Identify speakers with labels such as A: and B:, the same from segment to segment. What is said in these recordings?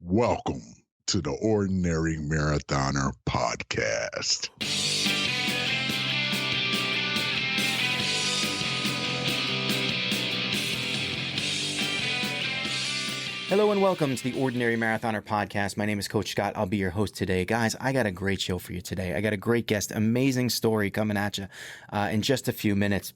A: Welcome to the Ordinary Marathoner podcast.
B: Hello and welcome to the Ordinary Marathoner podcast. My name is Coach Scott. I'll be your host today. Guys, I got a great show for you today. I got a great guest, amazing story coming at you in just a few minutes.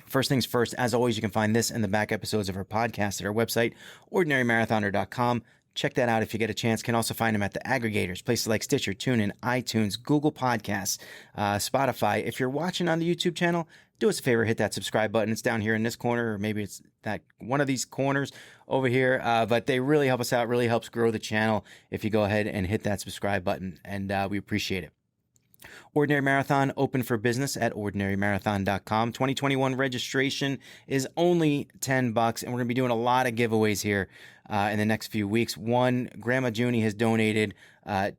B: First things first, as always, you can find this and the back episodes of our podcast at our website, ordinarymarathoner.com. Check that out if you get a chance. Can also find them at the aggregators, places like Stitcher, TuneIn, iTunes, Google Podcasts, Spotify. If you're watching on the YouTube channel, do us a favor, hit that subscribe button. It's down here in this corner, or maybe it's that one of these corners over here. But they really help us out, really helps grow the channel if you go ahead and hit that subscribe button, and we appreciate it. Ordinary Marathon open for business at ordinarymarathon.com. 2021 registration is only $10, and we're going to be doing a lot of giveaways here in the next few weeks. One, Grandma Junie has donated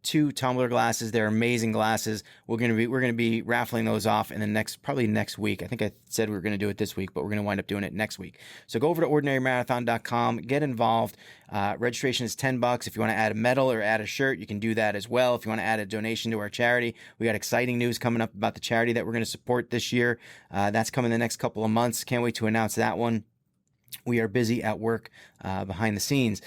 B: 2 tumbler glasses. They're amazing glasses. We're going to be raffling those off in the probably next week. I think I said we were going to do it this week, but we're going to wind up doing it next week. So go over to ordinarymarathon.com, get involved. Registration is $10. If you want to add a medal or add a shirt, you can do that as well. If you want to add a donation to our charity, we got exciting news coming up about the charity that we're going to support this year. That's coming the next couple of months. Can't wait to announce that one. We are busy at work behind the scenes.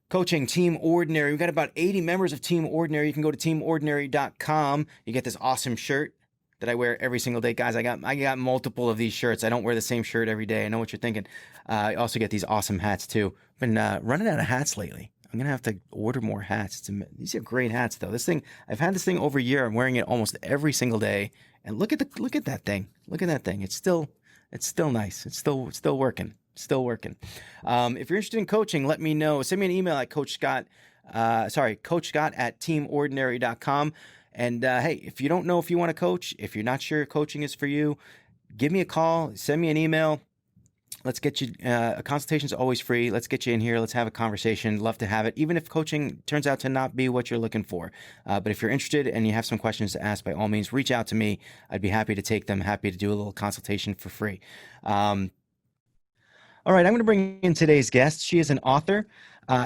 B: Coaching Team Ordinary. We've got about 80 members of Team Ordinary. You can go to teamordinary.com. You get this awesome shirt that I wear every single day. Guys, I got multiple of these shirts. I don't wear the same shirt every day. I know what you're thinking. I also get these awesome hats too. Been running out of hats lately. I'm going to have to order more hats. These are great hats though. I've had this thing over a year. I'm wearing it almost every single day. And look at that thing. Look at that thing. It's still nice. It's still working. Still working. If you're interested in coaching, let me know. Send me an email at Coach Scott at teamordinary.com. And hey, if you don't know if you want to coach, if you're not sure coaching is for you, give me a call, send me an email. Let's get you, a consultation is always free. Let's get you in here. Let's have a conversation. Love to have it, even if coaching turns out to not be what you're looking for. But if you're interested and you have some questions to ask, by all means, reach out to me. I'd be happy to take them, happy to do a little consultation for free. All right, I'm going to bring in today's guest. She is an author.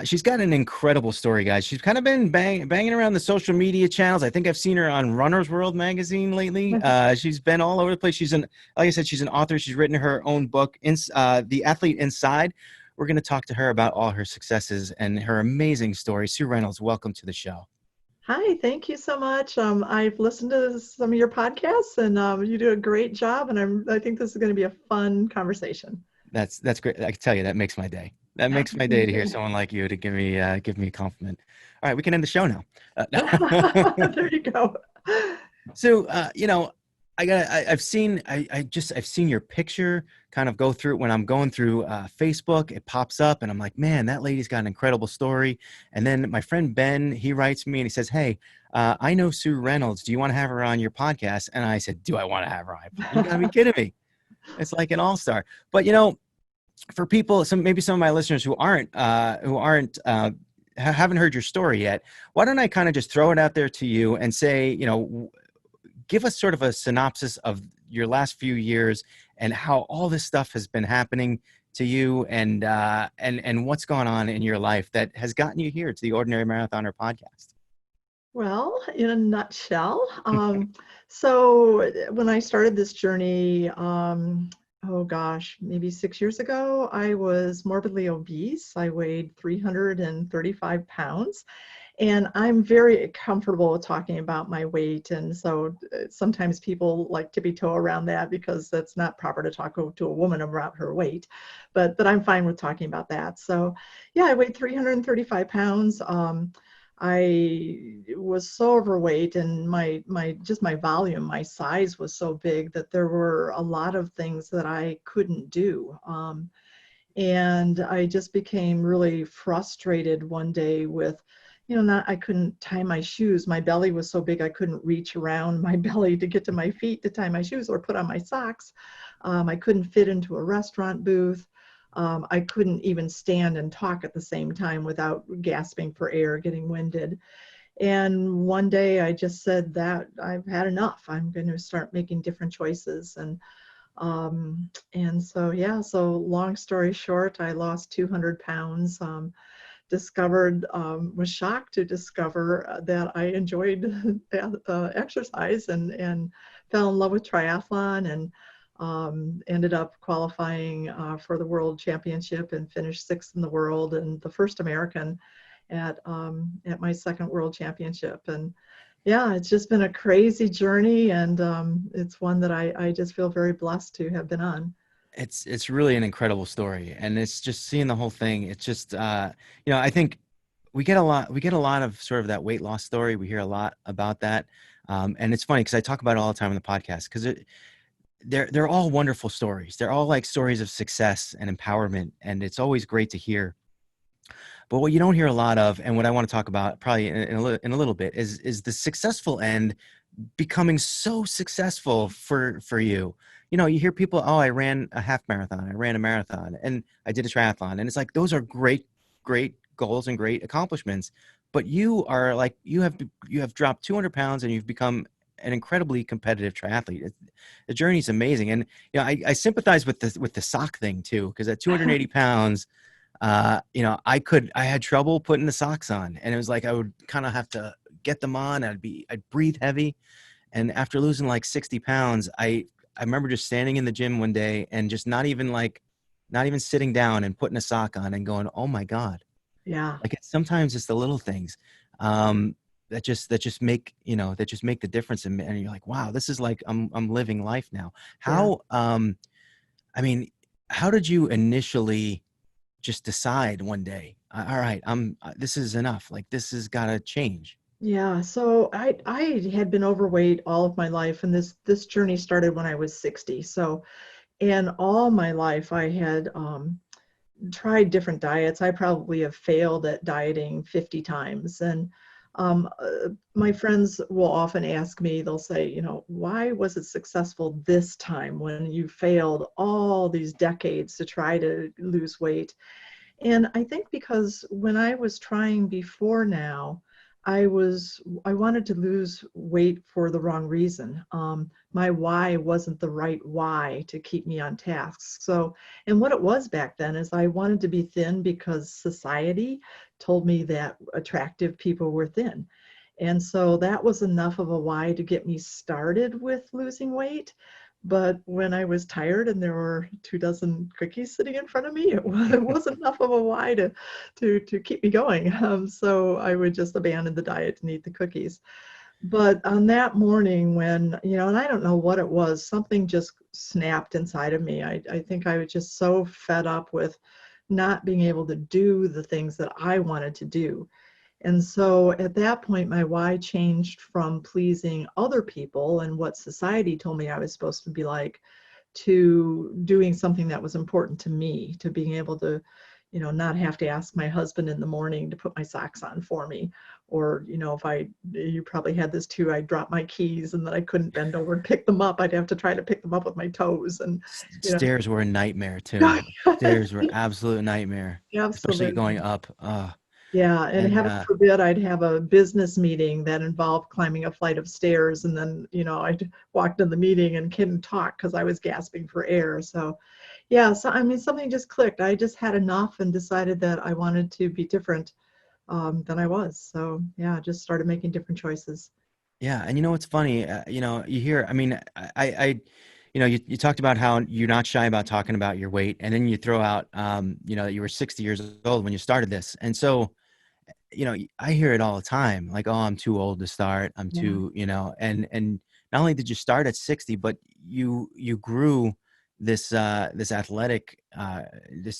B: She's got an incredible story, guys. She's kind of been banging around the social media channels. I think I've seen her on Runner's World magazine lately. She's been all over the place. Like I said, she's an author. She's written her own book, The Athlete Inside. We're going to talk to her about all her successes and her amazing story. Sue Reynolds, welcome to the show.
C: Hi, thank you so much. I've listened to some of your podcasts, and you do a great job. And I think this is going to be a fun conversation.
B: That's great. I can tell you that makes my day. That makes my day to hear someone like you to give me a compliment. All right, we can end the show now.
C: There you go.
B: So, I've seen your picture kind of go through when I'm going through Facebook. It pops up, and I'm like, man, that lady's got an incredible story. And then my friend Ben, he writes me and he says, hey, I know Sue Reynolds. Do you want to have her on your podcast? And I said, do I want to have her on? You gotta be kidding me. It's like an all-star. But for people, maybe some of my listeners who haven't heard your story yet, why don't I kind of just throw it out there to you and say, give us sort of a synopsis of your last few years and how all this stuff has been happening to you and what's going on in your life that has gotten you here to the Ordinary Marathoner podcast.
C: Well, in a nutshell, so when I started this journey, maybe 6 years ago, I was morbidly obese. I weighed 335 pounds, and I'm very comfortable with talking about my weight. And so sometimes people like tippy-toe around that because that's not proper to talk to a woman about her weight, but I'm fine with talking about that. So yeah, I weighed 335 pounds. I was so overweight, and my volume, my size was so big that there were a lot of things that I couldn't do. And I just became really frustrated one day with, I couldn't tie my shoes. My belly was so big I couldn't reach around my belly to get to my feet to tie my shoes or put on my socks. I couldn't fit into a restaurant booth. I couldn't even stand and talk at the same time without gasping for air, getting winded. And one day I just said that I've had enough. I'm going to start making different choices. And so long story short, I lost 200 pounds. was shocked to discover that I enjoyed exercise and fell in love with triathlon and ended up qualifying for the world championship and finished 6th in the world and the first American at my second world championship. And yeah, it's just been a crazy journey, and it's one that I just feel very blessed to have been on.
B: It's really an incredible story, and it's just seeing the whole thing. It's just I think we get a lot of sort of that weight loss story. We hear a lot about that, and it's funny because I talk about it all the time on the podcast because they're all wonderful stories. They're all like stories of success and empowerment, and it's always great to hear. But what you don't hear a lot of, and what I want to talk about probably in a little bit, is the successful end becoming so successful for you. You hear people, oh, I ran a half marathon, I ran a marathon, and I did a triathlon, and it's like those are great goals and great accomplishments. But you are like you have dropped 200 pounds and you've become an incredibly competitive triathlete. The journey's amazing, and I sympathize with the sock thing too, because at 280 pounds. I had trouble putting the socks on, and it was like I would kind of have to get them on. I'd breathe heavy. And after losing like 60 pounds, I remember just standing in the gym one day and just not even sitting down and putting a sock on and going, oh my God.
C: Yeah.
B: Like sometimes it's the little things that just make the difference. And you're like, wow, this is like, I'm living life now. How, how did you initially just decide one day, all right, this is enough. Like this has got to change.
C: Yeah, so I had been overweight all of my life, and this journey started when I was 60. So, and all my life I had tried different diets. I probably have failed at dieting 50 times. And my friends will often ask me, they'll say, why was it successful this time when you failed all these decades to try to lose weight? And I think because when I was trying before now, I wanted to lose weight for the wrong reason. My why wasn't the right why to keep me on task. So, and what it was back then is I wanted to be thin because society told me that attractive people were thin. And so that was enough of a why to get me started with losing weight. But when I was tired and there were 24 cookies sitting in front of me, it wasn't enough of a why to keep me going. So I would just abandon the diet and eat the cookies. But on that morning when, and I don't know what it was, something just snapped inside of me. I think I was just so fed up with not being able to do the things that I wanted to do. And so at that point, my why changed from pleasing other people and what society told me I was supposed to be like, to doing something that was important to me, to being able to, not have to ask my husband in the morning to put my socks on for me. Or, you probably had this too, I dropped my keys and then I couldn't bend over and pick them up. I'd have to try to pick them up with my toes. And,
B: Stairs were a nightmare too. Stairs were absolute nightmare, especially
C: absolutely.
B: going up.
C: Yeah, and heaven forbid I'd have a business meeting that involved climbing a flight of stairs, and then, I'd walked in the meeting and couldn't talk because I was gasping for air. So, yeah, so something just clicked. I just had enough and decided that I wanted to be different than I was. So, yeah, I just started making different choices.
B: Yeah, and what's funny, you hear, you talked about how you're not shy about talking about your weight, and then you throw out, that you were 60 years old when you started this. And so, I hear it all the time, like, oh, I'm too old to start. I'm
C: Yeah.
B: too, and not only did you start at 60, but you grew this this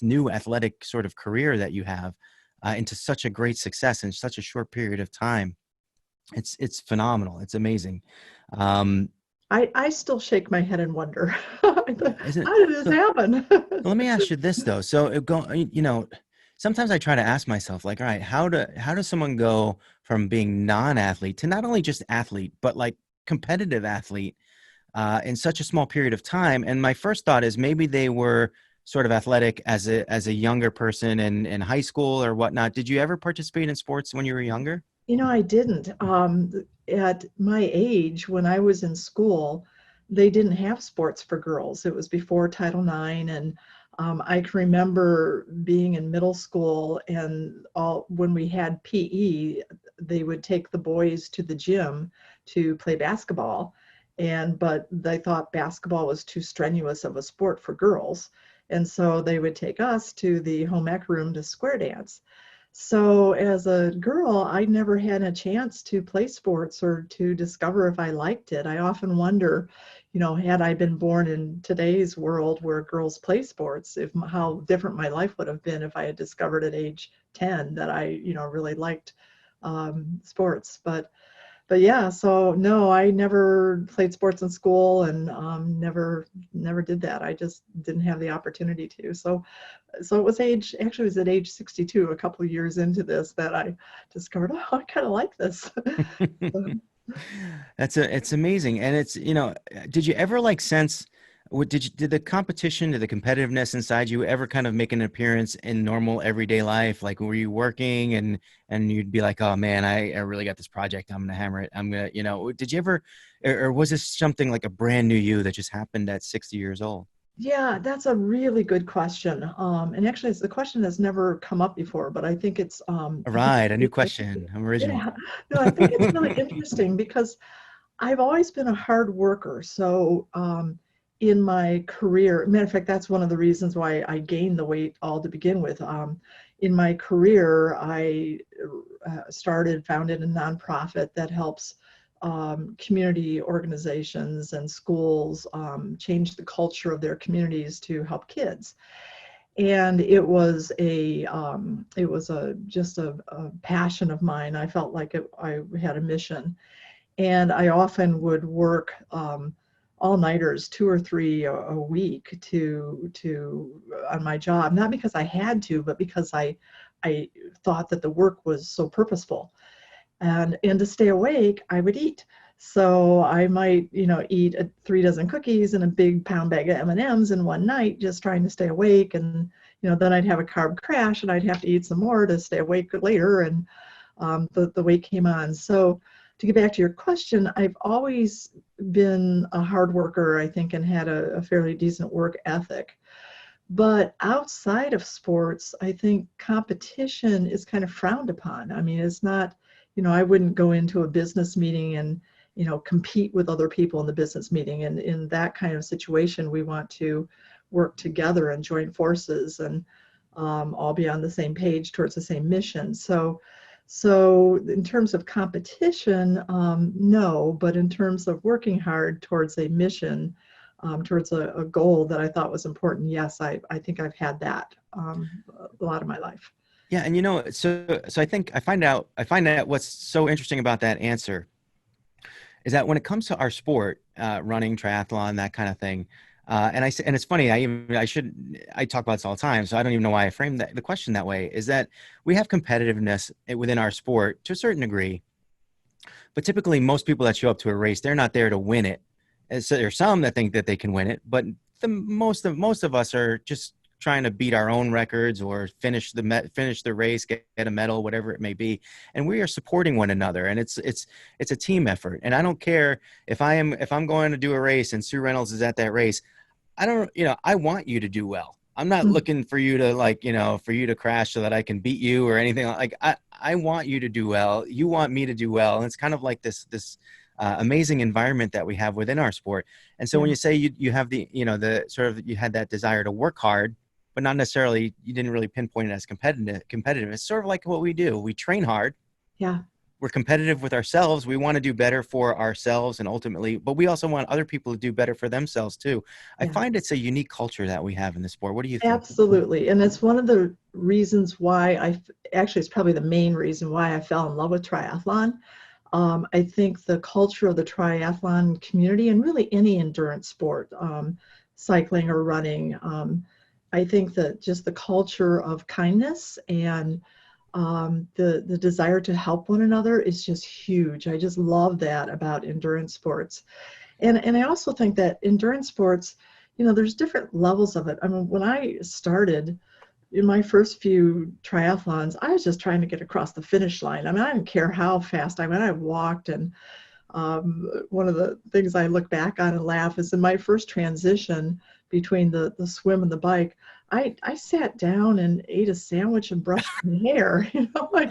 B: new athletic sort of career that you have into such a great success in such a short period of time. It's phenomenal. It's amazing.
C: I still shake my head and wonder, how did
B: Isn't it?
C: this
B: So
C: happen?
B: let me ask you this though. So sometimes I try to ask myself, like, all right, how does someone go from being non-athlete to not only just athlete, but like competitive athlete in such a small period of time? And my first thought is maybe they were sort of athletic as a younger person in high school or whatnot. Did you ever participate in sports when you were younger?
C: I didn't. At my age, when I was in school, they didn't have sports for girls. It was before Title IX, and I can remember being in middle school, and when we had PE, they would take the boys to the gym to play basketball, but they thought basketball was too strenuous of a sport for girls, and so they would take us to the home ec room to square dance. So as a girl, I never had a chance to play sports or to discover if I liked it. I often wonder, had I been born in today's world where girls play sports, how different my life would have been if I had discovered at age 10 that I, really liked sports. But yeah, so no, I never played sports in school, and never did that. I just didn't have the opportunity to. So it was at age 62, a couple of years into this, that I discovered, oh, I kind of like this.
B: It's amazing. And did you ever sense, did the competition, did the competitiveness inside you ever kind of make an appearance in normal everyday life? Like, were you working and you'd be like, oh man, I really got this project. I'm going to hammer it. I'm going to, did you ever, or was this something like a brand new you that just happened at 60 years old?
C: Yeah, that's a really good question. And actually, it's the question that's never come up before, but I think it's
B: All right, a new question. I'm original.
C: yeah, no, I think it's really interesting because I've always been a hard worker. So in my career, matter of fact, that's one of the reasons why I gained the weight all to begin with. In my career, I founded a nonprofit that helps community organizations and schools change the culture of their communities to help kids. And it was just a passion of mine. I felt like I had a mission. And I often would work all-nighters, 2 or 3 a week on my job, not because I had to, but because I thought that the work was so purposeful. And to stay awake, I would eat. So I might, eat 3 dozen cookies and a big pound bag of M&Ms in one night, just trying to stay awake. And then I'd have a carb crash, and I'd have to eat some more to stay awake later. And the weight came on. So to get back to your question, I've always been a hard worker, I think, and had a fairly decent work ethic. But outside of sports, I think competition is kind of frowned upon. I mean, it's not, I wouldn't go into a business meeting and, compete with other people in the business meeting. And in that kind of situation, we want to work together and join forces and all be on the same page towards the same mission. So in terms of competition, no, but in terms of working hard towards a mission, towards a goal that I thought was important, yes, I think I've had that a lot of my life.
B: Yeah, and so I think I find out what's so interesting about that answer is that when it comes to our sport, running, triathlon, that kind of thing, and it's funny, I talk about this all the time, so I don't even know why I framed the question that way, is that we have competitiveness within our sport to a certain degree, but typically most people that show up to a race, they're not there to win it. And so there's some that think that they can win it, but most of us are just trying to beat our own records or finish the race, get a medal, whatever it may be. And we are supporting one another, and it's a team effort. And I don't care if I'm going to do a race and Sue Reynolds is at that race. I want you to do well. I'm not looking for you to for you to crash so that I can beat you or anything. Like I want you to do well. You want me to do well. And it's kind of like this amazing environment that we have within our sport. And so when you say you have you had that desire to work hard, but not necessarily, you didn't really pinpoint it as competitive. It's sort of like what we do. We train hard.
C: Yeah.
B: We're competitive with ourselves. We want to do better for ourselves and ultimately, but we also want other people to do better for themselves too. I find it's a unique culture that we have in the sport. What do you think?
C: Absolutely. And it's one of the reasons why it's probably the main reason why I fell in love with triathlon. I think the culture of the triathlon community, and really any endurance sport, cycling or running, I think that just the culture of kindness and the desire to help one another is just huge. I just love that about endurance sports. And I also think that endurance sports, there's different levels of it. I mean, when I started in my first few triathlons, I was just trying to get across the finish line. I mean, I didn't care how fast I went. I walked, and one of the things I look back on and laugh is in my first transition between the swim and the bike, I sat down and ate a sandwich and brushed my hair. I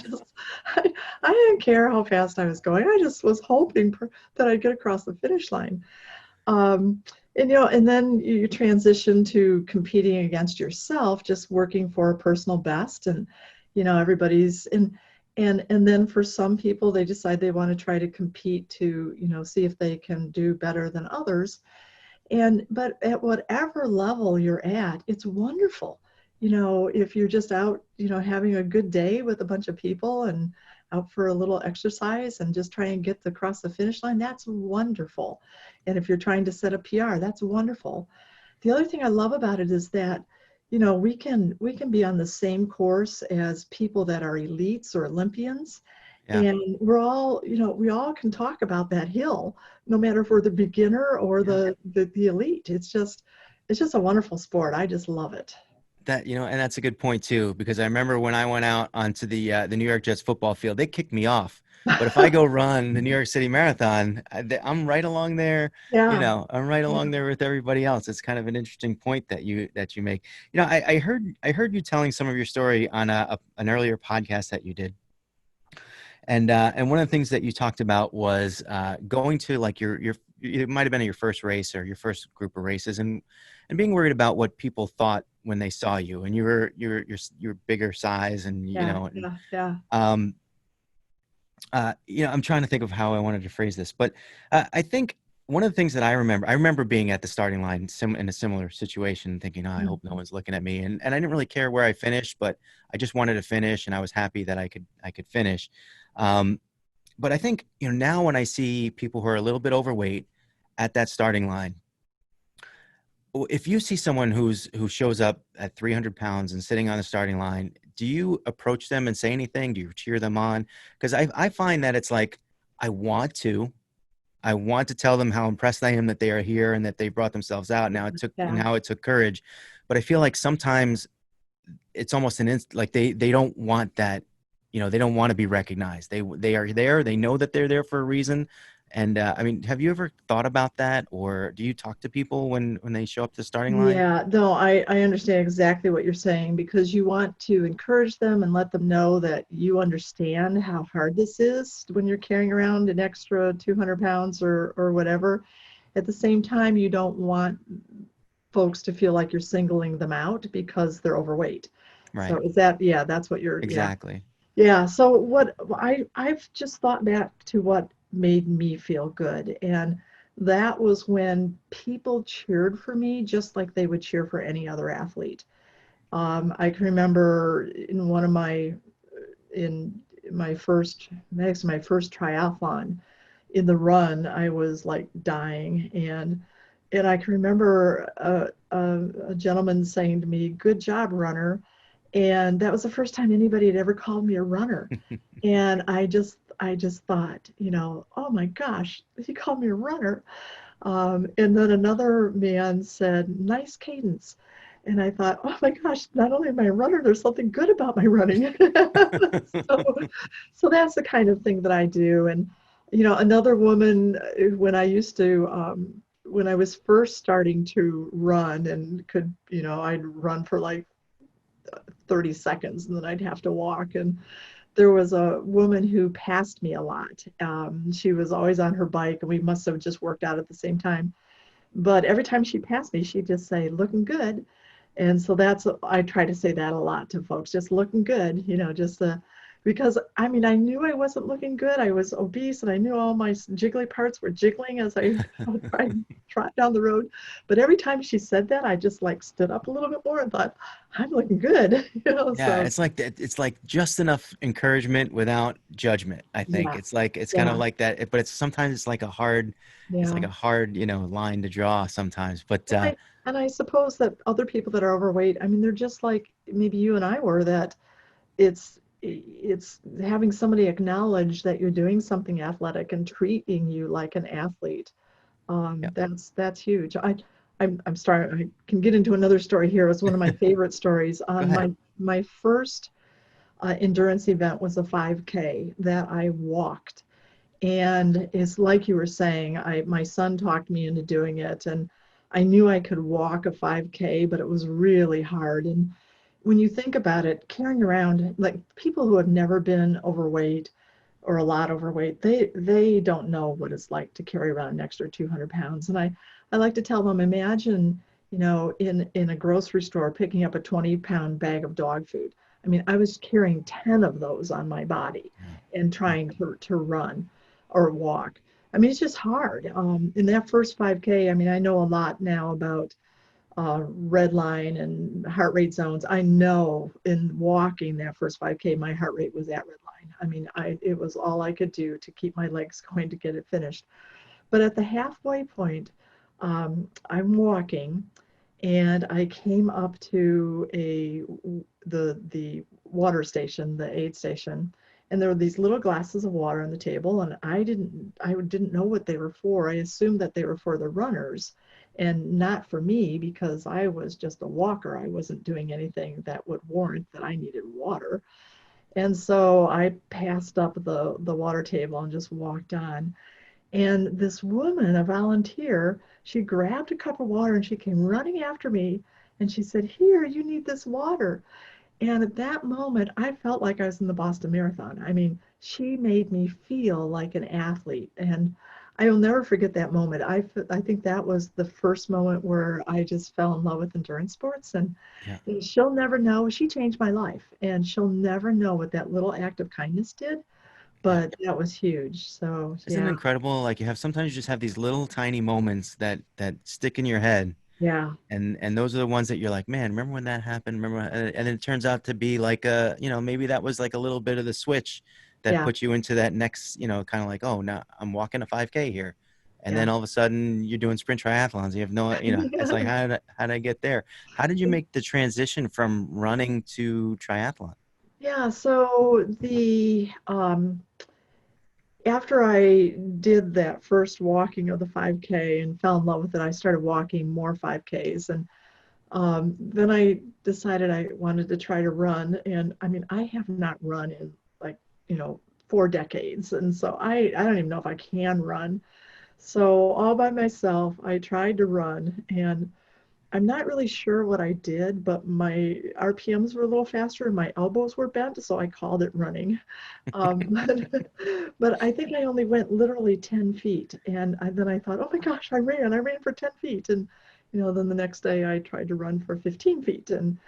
C: didn't care how fast I was going. I just was hoping that I'd get across the finish line. Um, and then you transition to competing against yourself, just working for a personal best, and everybody's and then for some people, they decide they want to try to compete to see if they can do better than others. But at whatever level you're at, it's wonderful. If you're just out, having a good day with a bunch of people and out for a little exercise and just try and get across the finish line, that's wonderful. And if you're trying to set a PR, that's wonderful. The other thing I love about it is that, we can be on the same course as people that are elites or Olympians.
B: Yeah.
C: And we all can talk about that hill, no matter if we're the beginner or
B: Yeah.
C: the elite. It's just a wonderful sport. I just love it.
B: That, and that's a good point too, because I remember when I went out onto the New York Jets football field, they kicked me off. But if I go run the New York City Marathon, I'm right along there.
C: Yeah.
B: I'm right along there with everybody else. It's kind of an interesting point that you make. I heard you telling some of your story on an earlier podcast that you did. And one of the things that you talked about was going to like your it might have been your first race or your first group of races, and being worried about what people thought when they saw you, and your bigger size, and
C: Yeah.
B: and
C: Yeah.
B: um I'm trying to think of how I wanted to phrase this, but I think one of the things that I remember being at the starting line in a similar situation, thinking, oh, I hope no one's looking at me, and I didn't really care where I finished, but I just wanted to finish, and I was happy that I could finish. But I think, now when I see people who are a little bit overweight at that starting line, if you see someone who shows up at 300 pounds and sitting on the starting line, do you approach them and say anything? Do you cheer them on? Because I find that it's like, I want to tell them how impressed I am that they are here and that they brought themselves out.
C: Yeah.
B: How it took courage. But I feel like sometimes it's almost like they don't want that. They don't want to be recognized. They are there. They know that they're there for a reason. And I mean, have you ever thought about that, or do you talk to people when they show up to the starting line?
C: Yeah, no, I understand exactly what you're saying, because you want to encourage them and let them know that you understand how hard this is when you're carrying around an extra 200 pounds or whatever. At the same time, you don't want folks to feel like you're singling them out because they're overweight. So
B: Right.
C: yeah, that's what yeah.
B: Exactly.
C: Yeah, so what I've just thought back to what made me feel good, and that was when people cheered for me just like they would cheer for any other athlete. I can remember in my first triathlon, in the run, I was like dying, and I can remember a gentleman saying to me, "Good job, runner." And that was the first time anybody had ever called me a runner. And I just thought, oh my gosh, he called me a runner. And then another man said, "Nice cadence." And I thought, oh my gosh, not only am I a runner, there's something good about my running. so, so that's the kind of thing that I do. And, another woman, when I was first starting to run and I'd run for like 30 seconds and then I'd have to walk. And there was a woman who passed me a lot. She was always on her bike, and we must have just worked out at the same time. But every time she passed me, she'd just say, "Looking good." And so I try to say that a lot to folks, just looking good, just because I mean, I knew I wasn't looking good. I was obese, and I knew all my jiggly parts were jiggling as I tried to trot down the road. But every time she said that, I just like stood up a little bit more and thought, I'm looking good,
B: Yeah,
C: so
B: it's like that. It's like just enough encouragement without judgment. I think
C: yeah,
B: it's like it's kind of
C: yeah,
B: like that, but it's sometimes it's like
C: yeah.
B: a hard, line to draw sometimes. But
C: And I suppose that other people that are overweight, I mean, they're just like maybe you and I were, that it's having somebody acknowledge that you're doing something athletic and treating you like an athlete.
B: yeah,
C: That's huge. I'm sorry, I can get into another story here. It was one of my favorite stories.
B: go
C: On
B: ahead.
C: my first endurance event was a 5K that I walked. And it's like you were saying, my son talked me into doing it. And I knew I could walk a 5K, but it was really hard. And when you think about it, carrying around, like people who have never been overweight or a lot overweight, they don't know what it's like to carry around an extra 200 pounds. And I like to tell them, imagine, in a grocery store picking up a 20-pound bag of dog food. I mean, I was carrying 10 of those on my body and trying to run or walk. I mean, it's just hard. In that first 5K, I mean, I know a lot now about red line and heart rate zones. I know in walking that first 5K, my heart rate was at red line. I mean, it was all I could do to keep my legs going to get it finished. But at the halfway point, I'm walking, and I came up to the water station, the aid station, and there were these little glasses of water on the table, and I didn't know what they were for. I assumed that they were for the runners and not for me because I was just a walker. I wasn't doing anything that would warrant that I needed water. And so I passed up the water table and just walked on. And this woman, a volunteer, she grabbed a cup of water and she came running after me and she said, "Here, you need this water." And at that moment, I felt like I was in the Boston Marathon. I mean, she made me feel like an athlete. And I will never forget that moment. I think that was the first moment where I just fell in love with endurance sports.
B: Yeah.
C: And she'll never know. She changed my life. And she'll never know what that little act of kindness did.
B: Yeah.
C: But that was huge. So,
B: Isn't it
C: yeah,
B: incredible? Like sometimes you just have these little tiny moments that stick in your head.
C: yeah,
B: And those are the ones that you're like, man, remember when that happened? Remember, and then it turns out to be like maybe that was like a little bit of the switch that
C: yeah,
B: put you into that next, kind of like, oh, now I'm walking a 5K here. And
C: yeah.
B: then all of a sudden you're doing sprint triathlons. You have no, it's like, how did I get there? How did you make the transition from running to triathlon?
C: Yeah, so the after I did that first walking of the 5K and fell in love with it, I started walking more 5Ks. And then I decided I wanted to try to run. And I mean, I have not run in like, 4 decades. And so I don't even know if I can run. So all by myself, I tried to run. And I'm not really sure what I did, but my RPMs were a little faster and my elbows were bent, so I called it running. But I think I only went literally 10 feet. And then I thought, oh my gosh, I ran for 10 feet. And, then the next day I tried to run for 15 feet and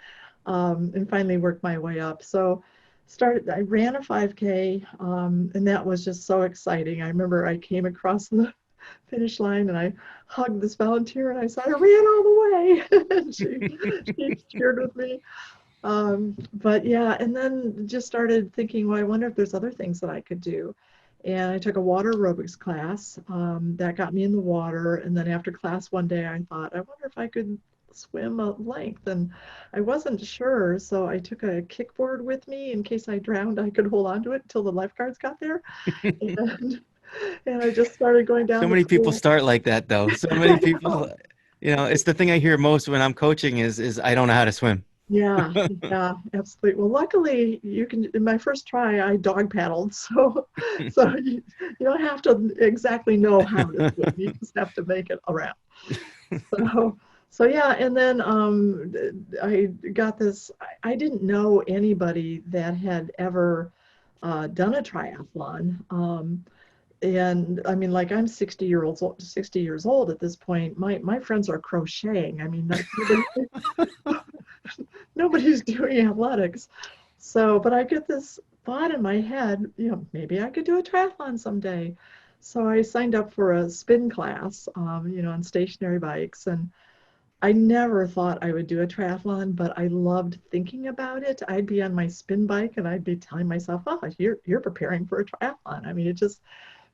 C: finally worked my way up. So I ran a 5K, and that was just so exciting. I remember I came across the finish line and I hugged this volunteer and I said, "I ran all the way." And she cheered with me. But yeah, and then just started thinking, well, I wonder if there's other things that I could do. And I took a water aerobics class that got me in the water. And then after class one day, I thought, I wonder if I could swim a length. And I wasn't sure. So I took a kickboard with me in case I drowned, I could hold on to it until the lifeguards got there. And, and I just started going down
B: So
C: the
B: many people
C: pool.
B: start like that though. So many
C: I
B: people,
C: know.
B: it's the thing I hear most when I'm coaching is I don't know how to swim.
C: Yeah, yeah, absolutely. Well, luckily, you can. In my first try, I dog paddled, so you don't have to exactly know how to swim. You just have to make it around. So yeah, and then I got this. I didn't know anybody that had ever done a triathlon. And I mean, like I'm 60 years old at this point. My friends are crocheting. I mean, like nobody's doing athletics. So, but I get this thought in my head, maybe I could do a triathlon someday. So I signed up for a spin class, on stationary bikes. And I never thought I would do a triathlon, but I loved thinking about it. I'd be on my spin bike and I'd be telling myself, oh, you're preparing for a triathlon. I mean,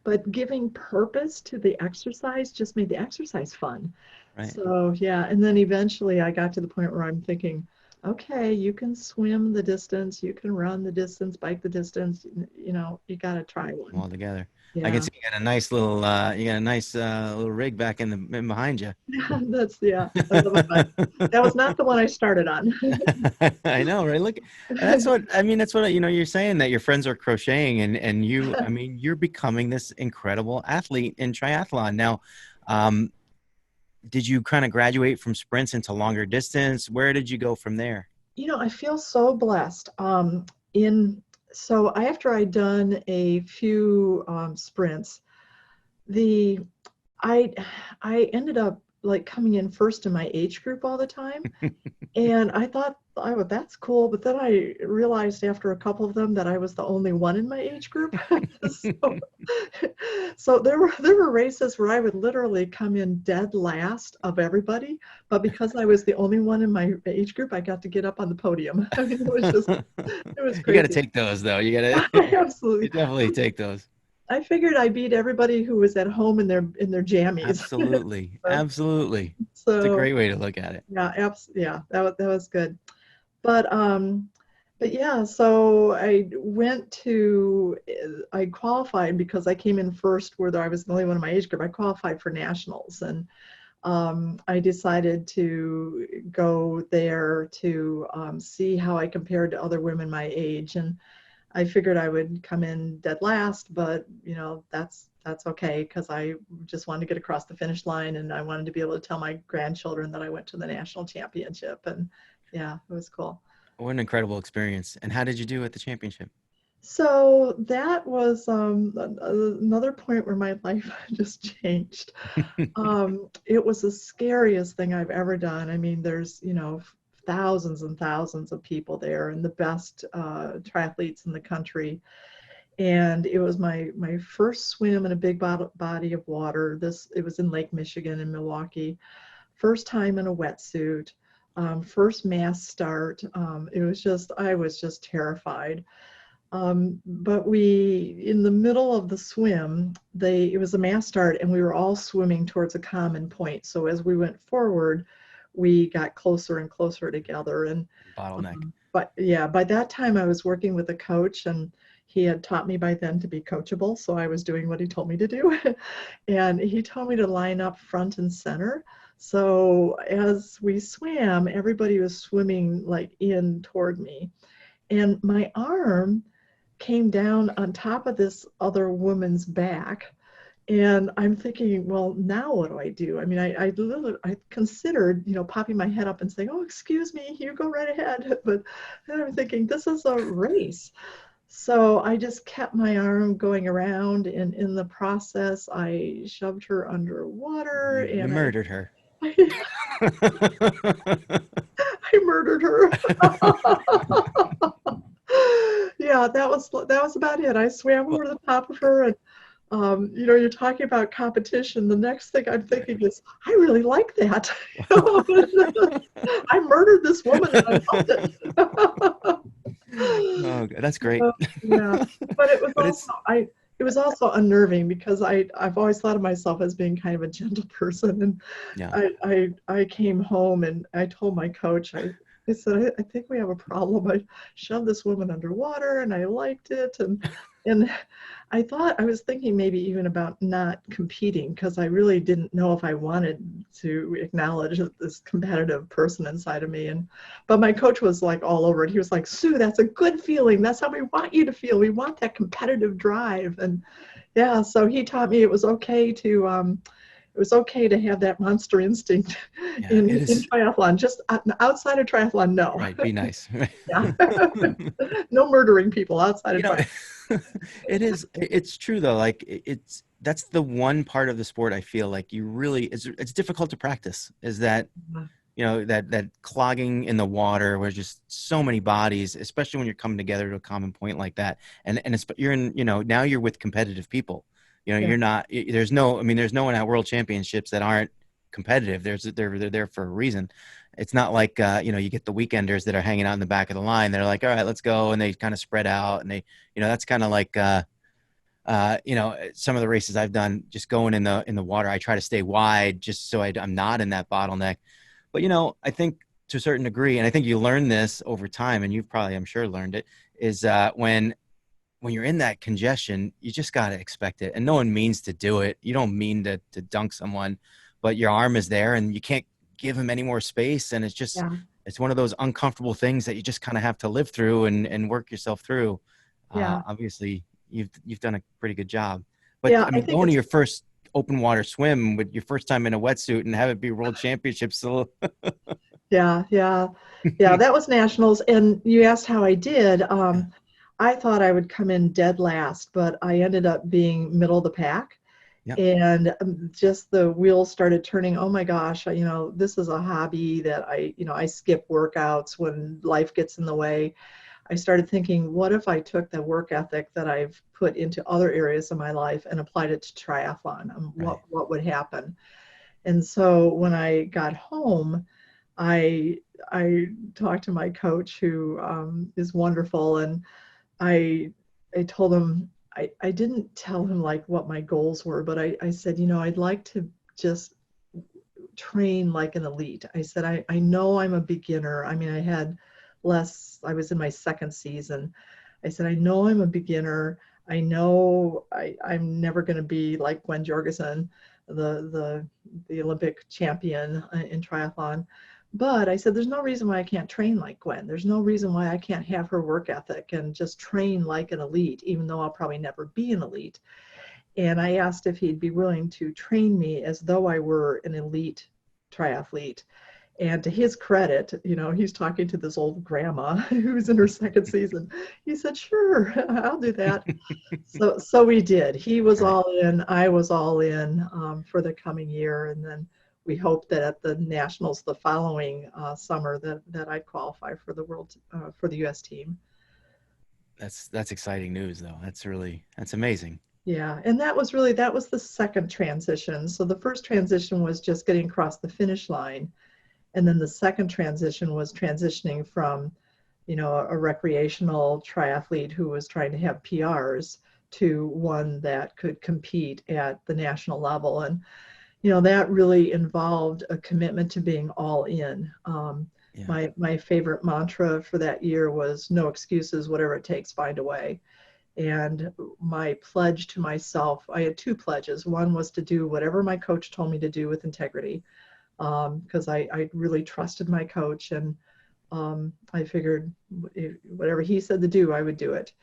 C: but giving purpose to the exercise just made the exercise fun.
B: Right.
C: So yeah, and then eventually I got to the point where I'm thinking, okay, you can swim the distance, you can run the distance, bike the distance, you got to try one.
B: All together. I can
C: Yeah.
B: see you got a nice little little rig back in behind you.
C: Yeah, I love a bike. That was not the one I started on.
B: I know, right? Look, and that's what I mean. That's what you're saying that your friends are crocheting, and I mean, you're becoming this incredible athlete in triathlon now. Um, did you kind of graduate from sprints into longer distance? Where did you go from there?
C: I feel so blessed. In so after I'd done a few sprints, the I I ended up like coming in first in my age group all the time. And I thought, oh, that's cool. But then I realized after a couple of them that I was the only one in my age group. so, so there were races where I would literally come in dead last of everybody. But because I was the only one in my age group, I got to get up on the podium. I mean, it was
B: You got to
C: crazy.
B: take those though. You got to, you
C: Absolutely.
B: definitely take those.
C: I figured I beat everybody who was at home in their jammies.
B: Absolutely.
C: so,
B: Absolutely. It's a
C: so
B: great way to look at it.
C: yeah, yeah, that was good. But yeah, so I qualified because I came in first where I was the only one in my age group. I qualified for nationals, and I decided to go there to see how I compared to other women my age. And I figured I would come in dead last, but that's okay because I just wanted to get across the finish line, and I wanted to be able to tell my grandchildren that I went to the national championship. And yeah, it was cool.
B: What an incredible experience. And how did you do at the championship?
C: So that was another point where my life just changed. It was the scariest thing I've ever done. I mean, there's, thousands and thousands of people there and the best triathletes in the country. And it was my first swim in a big body of water. It was in Lake Michigan in Milwaukee. First time in a wetsuit. First mass start. I was just terrified. But in the middle of the swim, it was a mass start and we were all swimming towards a common point. So as we went forward, we got closer and closer together. And
B: Bottleneck.
C: but yeah, by that time I was working with a coach, and he had taught me by then to be coachable. So I was doing what he told me to do. And he told me to line up front and center. So as we swam, everybody was swimming like in toward me. And my arm came down on top of this other woman's back. And I'm thinking, well, now what do I do? I mean, I considered, popping my head up and saying, oh, excuse me, you go right ahead. But then I'm thinking, this is a race. So I just kept my arm going around, and in the process, I shoved her underwater,
B: You
C: and
B: murdered her.
C: I murdered her. Yeah, that was about it. I swam over the top of her, and you're talking about competition. The next thing I'm thinking is, I really like that. I murdered this woman and I loved it.
B: Oh, that's great.
C: Yeah, but it was
B: But
C: also it was also unnerving because I've always thought of myself as being kind of a gentle person, and
B: yeah.
C: I came home and I told my coach, I said, I think we have a problem. I shoved this woman underwater and I liked it. And I was thinking maybe even about not competing because I really didn't know if I wanted to acknowledge this competitive person inside of me. But my coach was like all over it. He was like, Sue, that's a good feeling. That's how we want you to feel. We want that competitive drive. And yeah, so he taught me it was okay to have that monster instinct
B: Yeah,
C: in
B: it is.
C: triathlon. Just outside of triathlon, no.
B: Right. Be nice.
C: Yeah. No murdering people outside of
B: You know,
C: triathlon.
B: it's true though. Like that's the one part of the sport I feel like it's difficult to practice, is that, that clogging in the water where just so many bodies, especially when you're coming together to a common point like that. And you're in, now you're with competitive people,
C: Yeah.
B: you're not, there's no one at world championships that aren't competitive. They're there for a reason. It's not like, you get the weekenders that are hanging out in the back of the line. They're like, all right, let's go. And they kind of spread out, and they, that's kind of like, some of the races I've done, just going in the water, I try to stay wide just so I'm not in that bottleneck. But, I think to a certain degree, and I think you learn this over time, and you've probably, I'm sure, learned it, is when you're in that congestion, you just got to expect it. And no one means to do it. You don't mean to dunk someone, but your arm is there and you can't give him any more space. And it's just,
C: Yeah.
B: it's one of those uncomfortable things that you just kind of have to live through and work yourself through.
C: Yeah.
B: Obviously you've done a pretty good job, but
C: Yeah,
B: I
C: I
B: mean,
C: think
B: going to
C: it's
B: your first open water swim with your first time in a wetsuit and have it be world championships. So
C: Yeah, yeah, yeah. That was nationals, and you asked how I did. I thought I would come in dead last, but I ended up being middle of the pack.
B: yeah,
C: And just the wheels started turning. Oh my gosh, this is a hobby that I skip workouts when life gets in the way. I started thinking, what if I took the work ethic that I've put into other areas of my life and applied it to triathlon?
B: right.
C: What would happen? And so when I got home, I I talked to my coach, who is wonderful, and I I told him, I didn't tell him like what my goals were, but I said, I'd like to just train like an elite. I said, I know I'm a beginner. I mean, I was in my second season. I said, I know I'm a beginner. I know I'm never going to be like Gwen Jorgensen, the Olympic champion in triathlon. But I said, there's no reason why I can't train like Gwen. There's no reason why I can't have her work ethic and just train like an elite, even though I'll probably never be an elite. And I asked if he'd be willing to train me as though I were an elite triathlete. And to his credit, he's talking to this old grandma who's in her second season. He said, "Sure, I'll do that." So we did. He was
B: Right.
C: all in. I was all in for the coming year, and then we hoped that at the nationals the following summer that I'd qualify for the for the U.S. team.
B: That's exciting news, though. That's amazing.
C: Yeah, and that was the second transition. So the first transition was just getting across the finish line, and then the second transition was transitioning from, a recreational triathlete who was trying to have PRs to one that could compete at the national level. And, that really involved a commitment to being all in.
B: Yeah.
C: My favorite mantra for that year was no excuses, whatever it takes, find a way. And my pledge to myself, I had two pledges. One was to do whatever my coach told me to do with integrity, because I really trusted my coach, and I figured whatever he said to do, I would do it.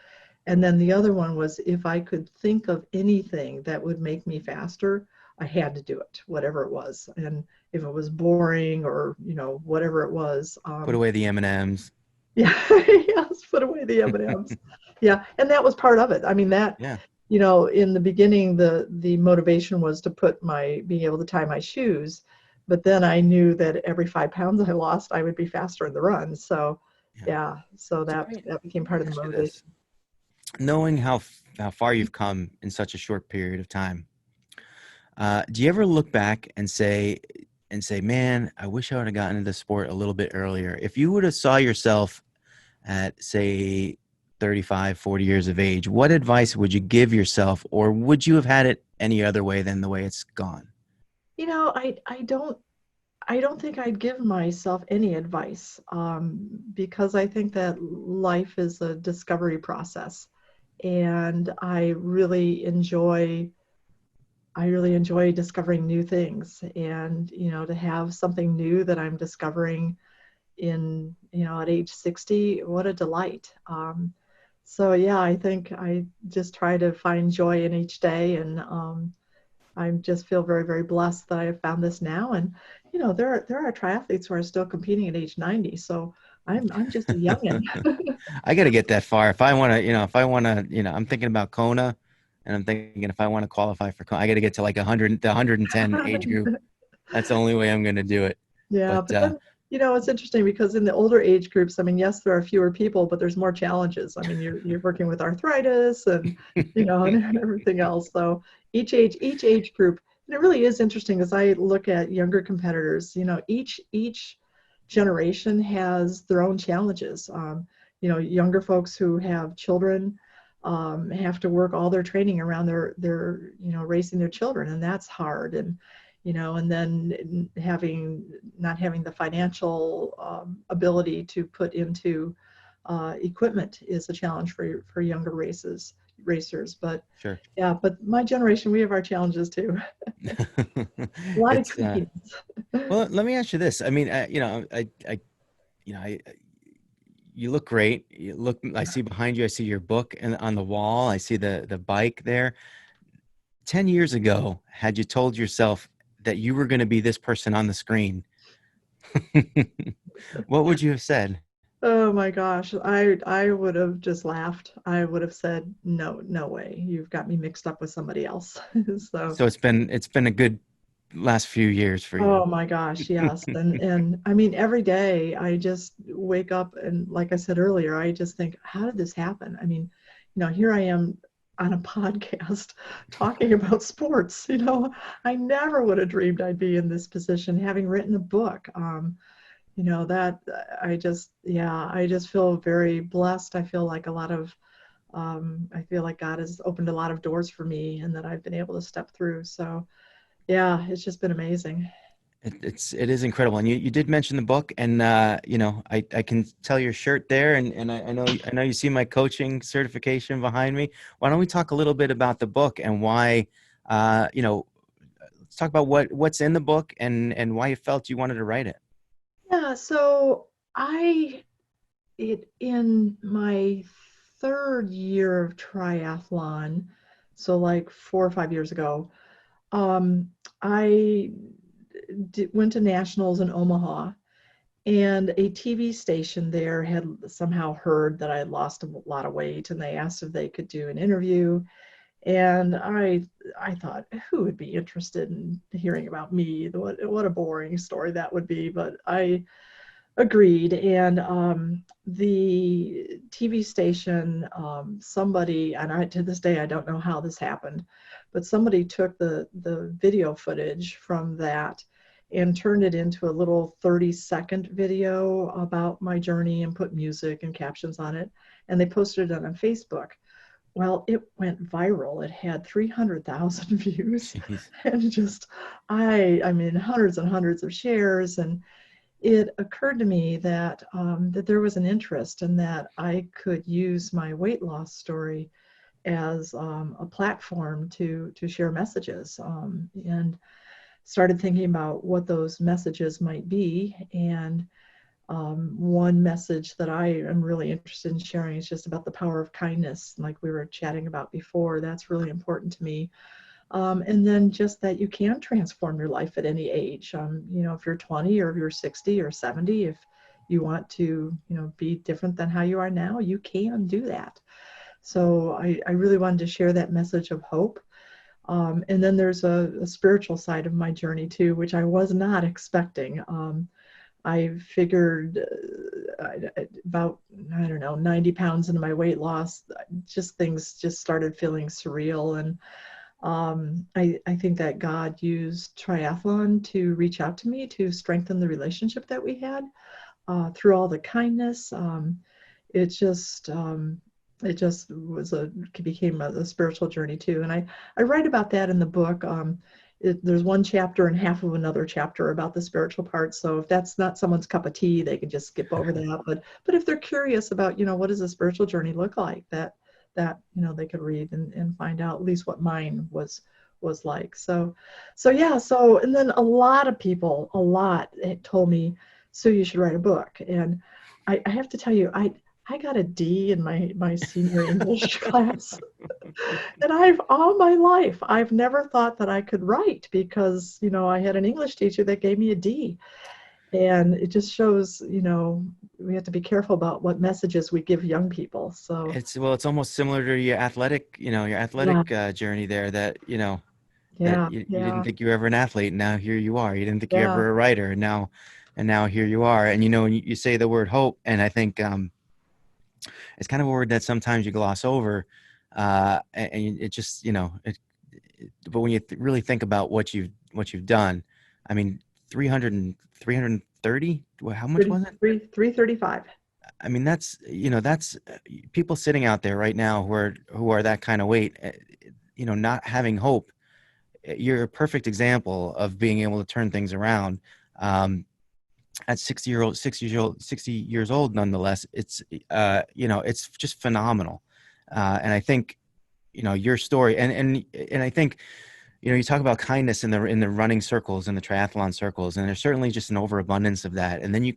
C: And then the other one was, if I could think of anything that would make me faster, I had to do it, whatever it was. And if it was boring or, whatever it was,
B: Put away the M&Ms.
C: yeah, yes, put away the M&Ms. Yeah, and that was part of it. I mean, that,
B: Yeah.
C: in the beginning, the motivation was to being able to tie my shoes, but then I knew that every 5 pounds I lost, I would be faster in the run. So,
B: Yeah.
C: yeah, so
B: So
C: that became
B: let
C: part
B: me
C: of the
B: ask you
C: motivation.
B: this. Knowing how far you've come in such a short period of time, do you ever look back and say, man, I wish I would have gotten into the sport a little bit earlier? If you would have saw yourself at, say, 35, 40 years of age, what advice would you give yourself, or would you have had it any other way than the way it's gone?
C: I don't think I'd give myself any advice, because I think that life is a discovery process, and I really enjoy discovering new things, and to have something new that I'm discovering at age 60, what a delight. So yeah, I think I just try to find joy in each day, and I just feel very, very blessed that I have found this now. And there are triathletes who are still competing at age 90, so I'm just a youngin.
B: I got to get that far. If I want to, I'm thinking about Kona, and I'm thinking if I want to qualify for Kona, I got to get to like 100, the 110 age group. That's the only way I'm going to do it.
C: Yeah,
B: But
C: but then, it's interesting because in the older age groups, I mean, yes, there are fewer people, but there's more challenges. I mean, you're working with arthritis and, and everything else. So each age group, and it really is interesting as I look at younger competitors, each generation has their own challenges. Younger folks who have children have to work all their training around their raising their children, and that's hard. And then not having the financial ability to put into equipment is a challenge for younger racers. But
B: sure.
C: yeah, but my generation, we have our challenges too. A lot of
B: It's
C: cookies.
B: well, let me ask you this. I mean, you look great. I see behind you, I see your book and on the wall. I see the bike there. 10 years ago, had you told yourself that you were going to be this person on the screen, what would you have said?
C: Oh my gosh, I would have just laughed. I would have said, no, no way. You've got me mixed up with somebody else. So,
B: So it's been a good last few years for you.
C: oh my gosh, yes. And I mean, every day I just wake up and like I said earlier, I just think, how did this happen? I mean, here I am on a podcast talking about sports. I never would have dreamed I'd be in this position having written a book. That I just feel very blessed. I feel like I feel like God has opened a lot of doors for me and that I've been able to step through. So yeah, it's just been amazing.
B: It is incredible, and you did mention the book, and I can tell your shirt there, and I know you see my coaching certification behind me. Why don't we talk a little bit about the book and why, let's talk about what's in the book and why you felt you wanted to write it.
C: Yeah, so in my third year of triathlon, so like 4 or 5 years ago, um, I went to nationals in Omaha, and a TV station there had somehow heard that I had lost a lot of weight, and they asked if they could do an interview. And I thought, who would be interested in hearing about me? What a boring story that would be. But I agreed. And the TV station, somebody, and to this day, I don't know how this happened, but somebody took the video footage from that and turned it into a little 30-second video about my journey and put music and captions on it. And they posted it on Facebook. Well, it went viral. It had 300,000 views
B: Jeez.
C: and just, I mean, hundreds and hundreds of shares. And it occurred to me that there was an interest and that I could use my weight loss story as a platform to share messages, and started thinking about what those messages might be. And one message that I am really interested in sharing is just about the power of kindness, like we were chatting about before. That's really important to me. And then just that you can transform your life at any age. If you're 20 or if you're 60 or 70, if you want to, be different than how you are now, you can do that. So I really wanted to share that message of hope. And then there's a spiritual side of my journey too, which I was not expecting. I figured about, I don't know, 90 pounds into my weight loss, things just started feeling surreal. And I think that God used triathlon to reach out to me to strengthen the relationship that we had through all the kindness. It just became a spiritual journey too. And I write about that in the book. There's one chapter and half of another chapter about the spiritual part. So if that's not someone's cup of tea, they can just skip over that. But if they're curious about, what does a spiritual journey look like, that they could read and find out at least what mine was like. So and then a lot of people told me, so you should write a book. And I have to tell you, I got a D in my senior English class. And all my life, I've never thought that I could write because, I had an English teacher that gave me a D. And it just shows, we have to be careful about what messages we give young people. So
B: It's almost similar to your athletic,
C: yeah,
B: journey there, that, that
C: yeah,
B: you didn't
C: yeah,
B: think you were ever an athlete. Now here you are. You didn't think you were
C: yeah,
B: ever a writer. And now here you are. And, when you say the word hope, and I think, it's kind of a word that sometimes you gloss over, and it just, but when you really think about what you've done, I mean, 330, how much was it?
C: 335.
B: I mean, that's people sitting out there right now who are that kind of weight, not having hope. You're a perfect example of being able to turn things around. At 60 years old, nonetheless, it's just phenomenal. And I think, your story, and I think, you talk about kindness in the running circles and the triathlon circles, and there's certainly just an overabundance of that. And then you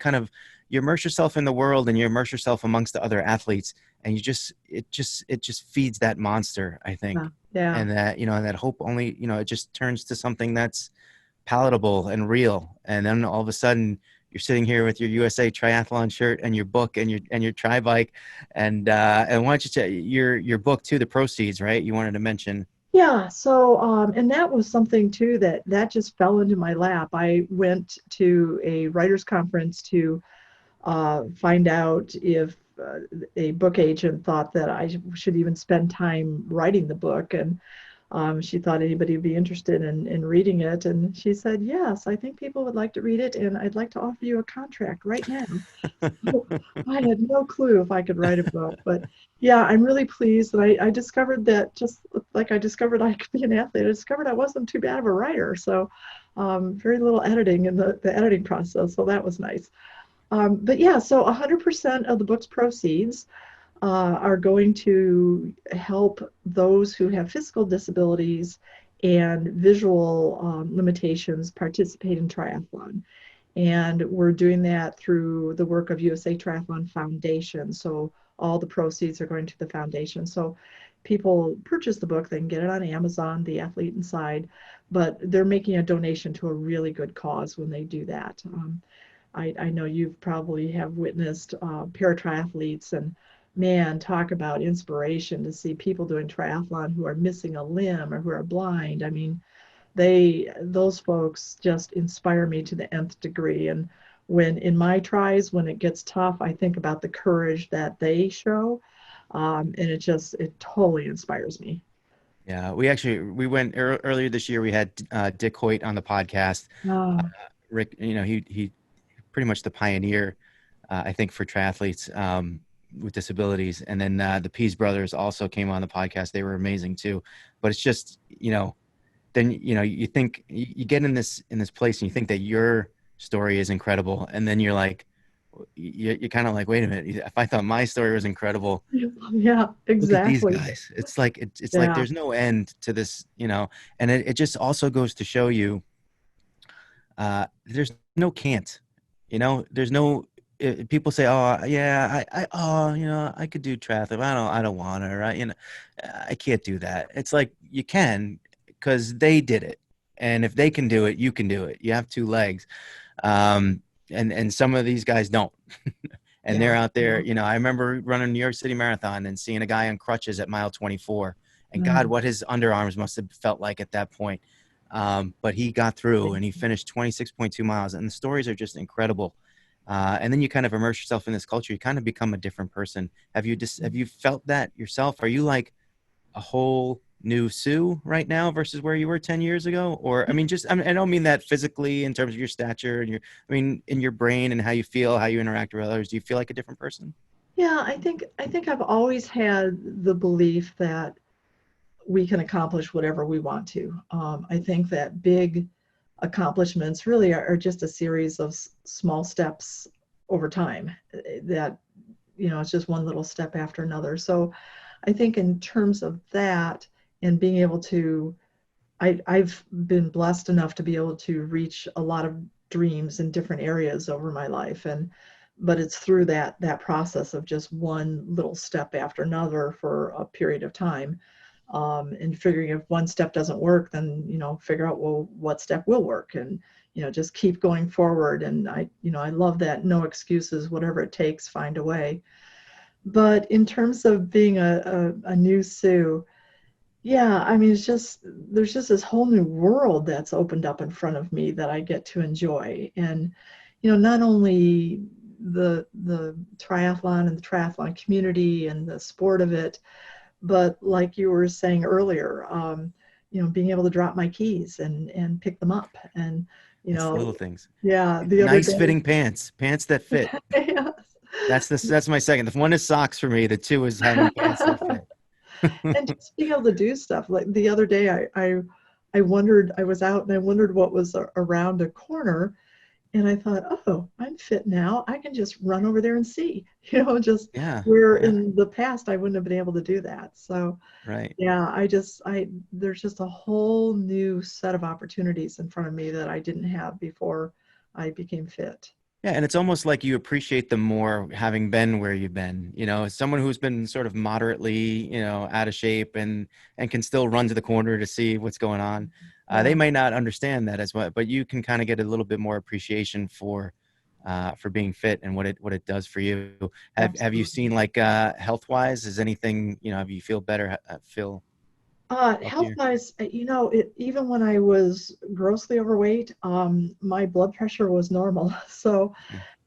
B: immerse yourself in the world, and you immerse yourself amongst the other athletes, and it just feeds that monster, I think.
C: Yeah, Yeah.
B: and that, and that hope only, it just turns to something that's palatable and real. And then all of a sudden you're sitting here with your USA Triathlon shirt and your book and your tri bike. And why don't you tell your book too, the proceeds, right? You wanted to mention.
C: Yeah, so and that was something too that just fell into my lap. I went to a writers conference to find out if a book agent thought that I should even spend time writing the book, and she thought anybody would be interested in reading it. And she said, yes, I think people would like to read it, and I'd like to offer you a contract right now. So I had no clue if I could write a book, but yeah, I'm really pleased that I discovered that, just like I discovered I could be an athlete, I discovered I wasn't too bad of a writer. So very little editing in the editing process. So that was nice. But yeah, so 100% of the book's proceeds are going to help those who have physical disabilities and visual limitations participate in triathlon. And we're doing that through the work of USA Triathlon Foundation. So all the proceeds are going to the foundation. So people purchase the book, they can get it on Amazon, The Athlete Inside, but they're making a donation to a really good cause when they do that. I know you've probably have witnessed paratriathletes, and man, talk about inspiration to see people doing triathlon who are missing a limb or who are blind. I mean, those folks just inspire me to the nth degree. And when in my tries, when it gets tough, I think about the courage that they show, and it totally inspires me.
B: Yeah, we went earlier this year. We had Dick Hoyt on the podcast. Uh,
C: Oh,
B: Rick, he pretty much the pioneer, I think, for triathletes with disabilities. And then the Pease brothers also came on the podcast. They were amazing too. But it's just, then you think you get in this place and you think that your story is incredible, and then you're like, you're kind of like, wait a minute, if I thought my story was incredible,
C: yeah,
B: look at these
C: exactly.
B: guys. It's like it's like
C: Yeah,
B: there's no end to this, and it just also goes to show you there's no can't, there's no people say, oh yeah, I could do triathlon. I don't want to, right? I can't do that. It's like you can, because they did it, and if they can do it, you can do it. You have two legs. And some of these guys don't. And they're
C: yeah,
B: out there.
C: yeah.
B: I remember running New York City Marathon and seeing a guy on crutches at mile 24, and God,
C: Mm.
B: what his underarms must have felt like at that point. But he got through and he finished 26.2 miles, and the stories are just incredible. And then you kind of immerse yourself in this culture. You kind of become a different person. Have you felt that yourself? Are you like a whole new Sue right now versus where you were 10 years ago? Or, I mean, I don't mean that physically in terms of your stature and in your brain and how you feel, how you interact with others. Do you feel like a different person?
C: Yeah, I think I've always had the belief that we can accomplish whatever we want to. I think that big accomplishments really are just a series of small steps over time. That it's just one little step after another. So I think in terms of that, and being able to, I've been blessed enough to be able to reach a lot of dreams in different areas over my life, and but it's through that process of just one little step after another for a period of time, and figuring if one step doesn't work, then figure out, well, what step will work, and just keep going forward. And I love that, no excuses, whatever it takes, find a way. But in terms of being a new Sue, yeah, I mean, there's just this whole new world that's opened up in front of me that I get to enjoy. And, not only the triathlon and the triathlon community and the sport of it, but like you were saying earlier, being able to drop my keys and pick them up. And, you
B: It's the
C: know,
B: little things.
C: yeah, the other
B: Nice
C: day,
B: fitting pants that fit.
C: yes.
B: That's my second. The one is socks for me. The two is having pants that fit.
C: And just being able to do stuff. Like the other day, I wondered, I was out and I wondered what was around a corner, and I thought, oh, I'm fit now. I can just run over there and see, just
B: Yeah,
C: where
B: yeah,
C: in the past I wouldn't have been able to do that. So
B: right.
C: yeah, there's just a whole new set of opportunities in front of me that I didn't have before I became fit.
B: Yeah, and it's almost like you appreciate them more having been where you've been. As someone who's been sort of moderately, out of shape and can still run to the corner to see what's going on. They
C: Yeah,
B: might not understand that as well, but you can kind of get a little bit more appreciation for being fit and what it does for you. Have you
C: absolutely.
B: seen like health wise? Is anything, have you feel better, feel healthier?
C: Health-wise, even when I was grossly overweight, my blood pressure was normal. So,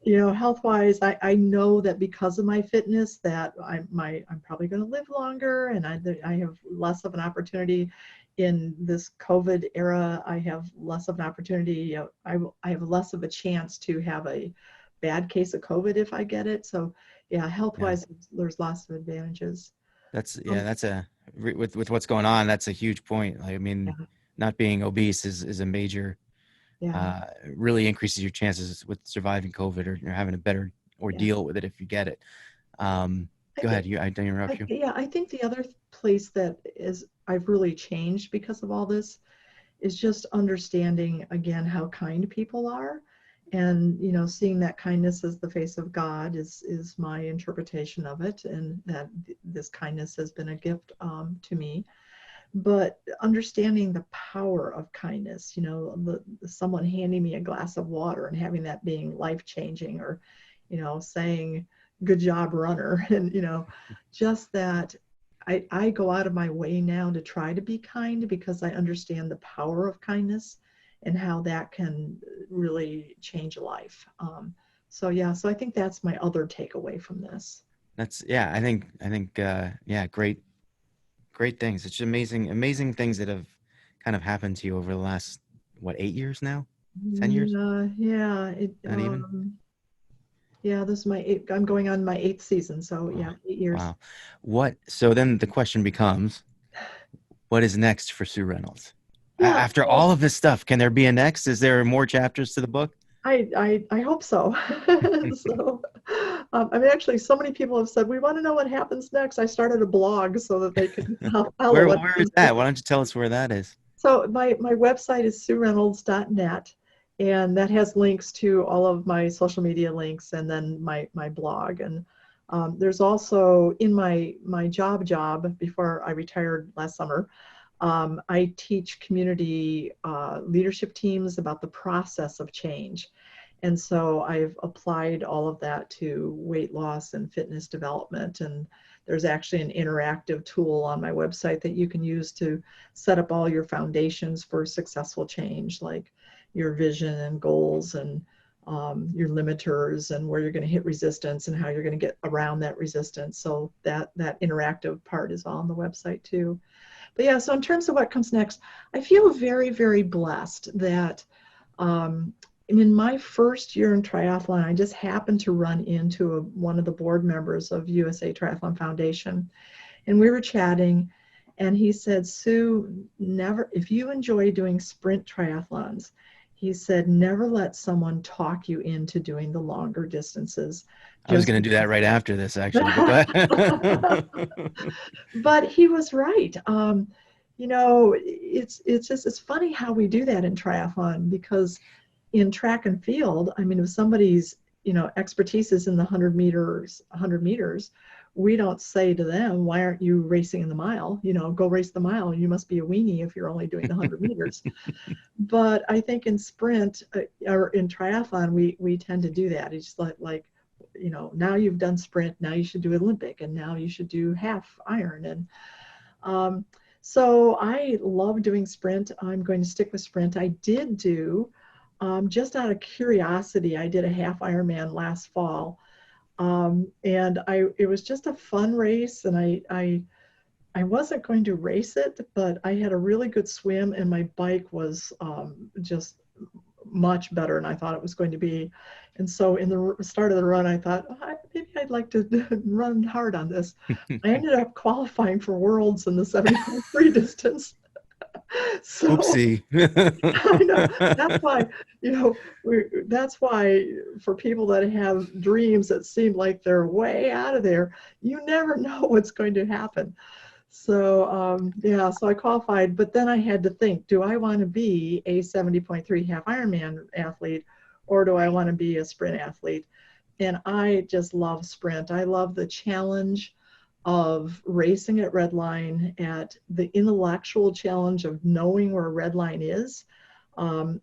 B: Yeah.
C: health-wise, I know that because of my fitness that I'm probably going to live longer, and I have less of an opportunity in this COVID era. I have less of an opportunity. I have less of a chance to have a bad case of COVID if I get it. So, yeah,
B: Yeah.
C: health-wise, there's lots of advantages.
B: Yeah,
C: Um,
B: that's with what's going on, that's a huge point. Like, I
C: yeah,
B: mean, not being obese is a major,
C: yeah.
B: really increases your chances with surviving COVID or having a better
C: Yeah.
B: ordeal with it if you get it. Um,
C: I
B: Go
C: think
B: ahead. I didn't interrupt you.
C: yeah, I think the other place that is I've really changed because of all this is just understanding again how kind people are, and seeing that kindness as the face of God is my interpretation of it, and that this kindness has been a gift to me. But understanding the power of kindness, someone handing me a glass of water and having that being life changing, or saying good job runner, and just that I go out of my way now to try to be kind because I understand the power of kindness and how that can really change a life. So yeah, so I think that's my other takeaway from this.
B: That's yeah. I think yeah. Great things. It's just amazing things that have kind of happened to you over the last, what, 8 years now, 10 years,
C: Yeah, yeah.
B: not even.
C: Yeah, this is my eighth. I'm going on my eighth season, so
B: Wow.
C: yeah, 8 years.
B: Wow. So then the question becomes, what is next for Sue Reynolds?
C: Yeah,
B: After all of this stuff, can there be a next? Is there more chapters to the book?
C: I hope so. So, I mean, actually, so many people have said we want to know what happens next. I started a blog so that they could follow what
B: Where is
C: happens
B: that?
C: next.
B: Why don't you tell us where that is?
C: So my website is SueReynolds.net, and that has links to all of my social media links, and then my blog. And there's also in my job before I retired last summer. I teach community leadership teams about the process of change. And so I've applied all of that to weight loss and fitness development. And there's actually an interactive tool on my website that you can use to set up all your foundations for successful change, like your vision and goals, and your limiters, and where you're going to hit resistance and how you're going to get around that resistance. So that interactive part is all on the website too. But yeah, so in terms of what comes next, I feel very, very blessed that um, in my first year in triathlon, I just happened to run into one of the board members of USA Triathlon Foundation, and we were chatting, and he said, Sue, never, if you enjoy doing sprint triathlons, he said, never let someone talk you into doing the longer distances.
B: I was
C: Just
B: going to do that right after this, actually, but go ahead.
C: but he was right. It's just it's funny how we do that in triathlon, because in track and field, I mean, if somebody's expertise is in the 100 meters, we don't say to them, why aren't you racing in the mile? Go race the mile. You must be a weenie if you're only doing the 100 meters. But I think in sprint or in triathlon, we tend to do that. It's like now you've done sprint, now you should do Olympic, and now you should do half iron. And um, so I love doing sprint. I'm going to stick with sprint. I did do, just out of curiosity, I did a half Ironman last fall. And it was just a fun race, and I wasn't going to race it, but I had a really good swim, and my bike was just much better than I thought it was going to be. And so in the start of the run, I thought, maybe I'd like to run hard on this. I ended up qualifying for Worlds in the 70.3 free distance. So
B: Oopsie.
C: I know that's why, that's why for people that have dreams that seem like they're way out of there, you never know what's going to happen. So yeah, so I qualified, but then I had to think, do I want to be a 70.3 half Ironman athlete, or do I want to be a sprint athlete? And I just love sprint. I love the challenge of racing at red line, at the intellectual challenge of knowing where red line is.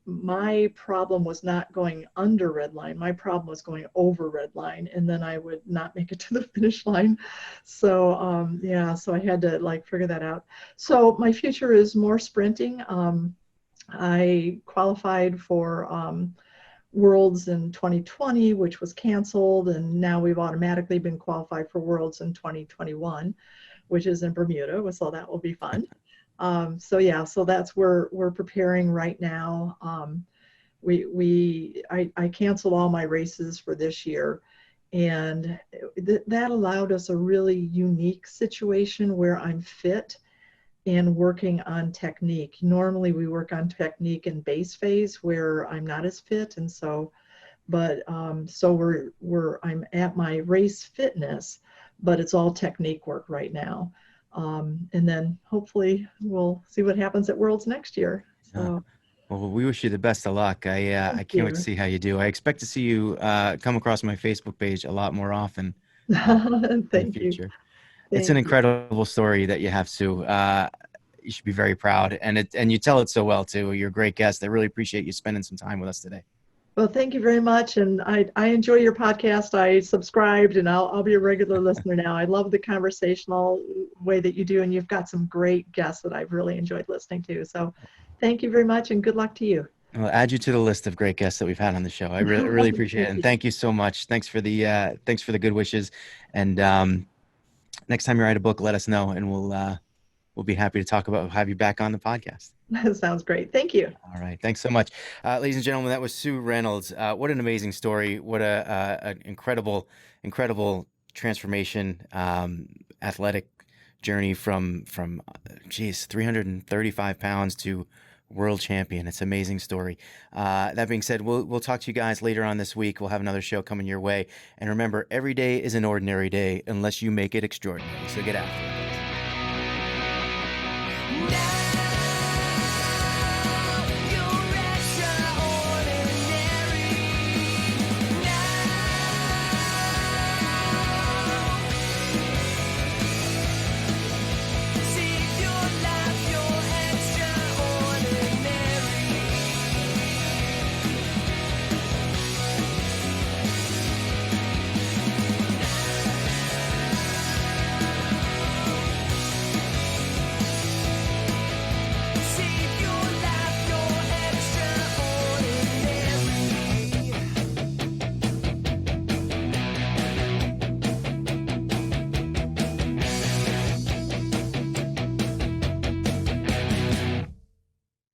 C: My problem was not going under red line. My problem was going over red line, and then I would not make it to the finish line. So yeah, so I had to like figure that out. So my future is more sprinting. I qualified for Worlds in 2020, which was canceled, and now we've automatically been qualified for Worlds in 2021, which is in Bermuda, so that will be fun. So yeah, so that's where we're preparing right now. I canceled all my races for this year, and that allowed us a really unique situation where I'm fit and working on technique. Normally we work on technique in base phase where I'm not as fit, and so, but so I'm at my race fitness, but it's all technique work right now. And then hopefully we'll see what happens at Worlds next year. So.
B: Well, we wish you the best of luck. I can't wait to see how you do. I expect to see you come across my Facebook page a lot more often in the future. It's an incredible story that you have, Sue. You should be very proud, and you tell it so well too. You're a great guest. I really appreciate you spending some time with us today.
C: Well, thank you very much, and I enjoy your podcast. I subscribed, and I'll be a regular listener now. I love the conversational way that you do, and you've got some great guests that I've really enjoyed listening to. So, thank you very much, and good luck to you.
B: I'll add you to the list of great guests that we've had on the show. I really appreciate it, and thank you so much. Thanks for the good wishes, and next time you write a book, let us know, and we'll be happy to have you back on the podcast.
C: That sounds great. Thank you.
B: All right. Thanks so much. Ladies and gentlemen, that was Sue Reynolds. What an amazing story. What an incredible transformation, athletic journey from 335 pounds to world champion. It's an amazing story. That being said, we'll talk to you guys later on this week. We'll have another show coming your way. And remember, every day is an ordinary day unless you make it extraordinary. So get after it.